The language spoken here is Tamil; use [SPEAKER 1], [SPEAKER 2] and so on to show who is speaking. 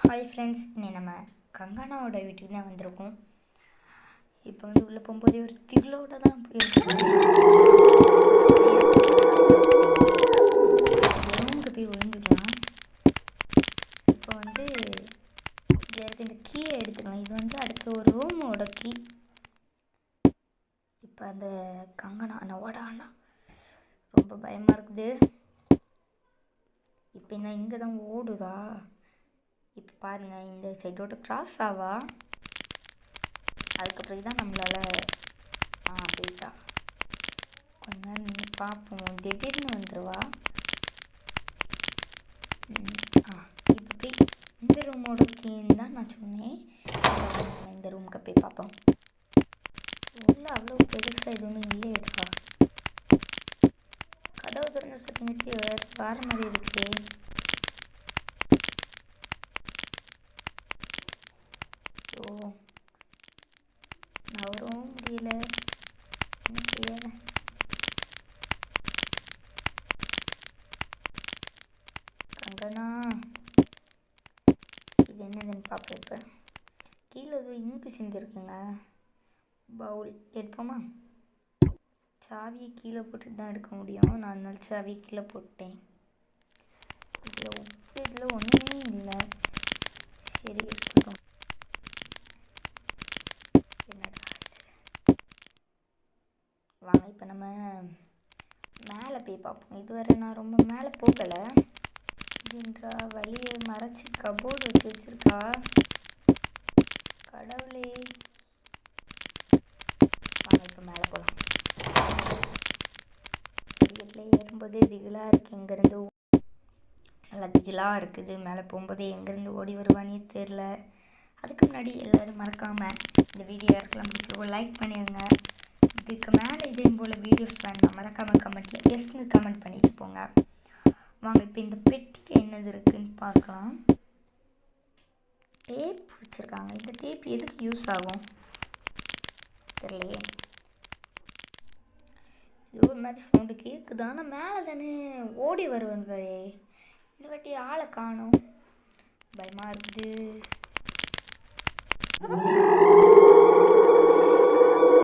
[SPEAKER 1] ஹாய் ஃப்ரெண்ட்ஸ், இன்னைக்கு நம்ம கங்கனாவோட வீட்டுக்கு தான் வந்திருக்கோம். இப்போ உள்ளே போகும்போதே ஒரு திகிலோடு தான் போயிருக்கோம். ரூமுக்கு போய் ஒழிஞ்சுக்கலாம். இப்போ இதில் இருக்க இந்த கீயை எடுத்துக்கலாம். இது அடுத்த ஒரு ரூமோட கீ. இப்போ அந்த கங்கனா அண்ணா ரொம்ப பயமாக இருக்குது. இப்போ என்ன இங்கே தான் ஓடுதா? இப்போ பாருங்கள், இந்த சைடோட கிராஸ் ஆவா, அதுக்கப்புறம் தான் நம்மளால் போயிட்டா. கொஞ்ச நேரம் நின்று பார்ப்போம். திடீர்னு வந்துடுவா. இப்போ போய் இந்த ரூமோட கீன்னு தான் நான் சொன்னேன். இந்த ரூமுக்கு போய் பார்ப்போம். உள்ள அவ்வளோ பெருசாக எதுவுமே இல்லையேடா. கதவு திறந்த சத்தங்கிட்டே வேறு மாதிரி இருக்கு. நவரவும் முடியல. என்ன செய்ய? கங்கனா, இது என்னதுன்னு பார்ப்போம். இப்போ கீழே எதுவும் இங்கு செஞ்சுருக்குங்க. பவுல் எடுப்போமா? சாவியை கீழே போட்டுட்டு தான் எடுக்க முடியும். நான் அதனால சாவியை கீழே போட்டேன். இதில் உப்பு இதில் ஒன்றுமே இல்லை. சரி, எடுத்துக்கோம். வாங்க, இப்போ நம்ம மேலே போய் பார்ப்போம். இதுவரை நான் ரொம்ப மேலே போகலை. இதுன்றா வழியை மறைச்சி கபோர்டு வச்சுருக்கா. கடவுளே, வாங்க இப்போ மேலே போகலாம். படிக்கட்டில் ஏறும்போதே திகிலாக இருக்குது. எங்கேருந்து நல்லா திகிலாக இருக்குது. மேலே போகும்போதே எங்கேருந்து ஓடி வருவானே தெரில. அதுக்கு முன்னாடி எல்லோரும் மறக்காமல் இந்த வீடியோ இருக்கலாம் பிடிச்சி லைக் பண்ணிடுங்க. இதுக்கு மேலே இதே போல் வீடியோஸ் வேணும், மறக்காமல் கமெண்ட்டில் எஸ்ன்னு கமெண்ட் பண்ணிட்டு போங்க. வாங்க இப்போ இந்த பெட்டிக்கு என்னது இருக்குதுன்னு பார்க்கலாம். டேப் வச்சுருக்காங்க. இந்த டேப் எதுக்கு யூஸ் ஆகும் தெரியலையே. இது ஒரு மாதிரி சவுண்டு கேட்குது. ஆனால் மேலே தானே ஓடி வருவேன். இந்த வாட்டி ஆளை காணோம். பயமாக இருக்குது.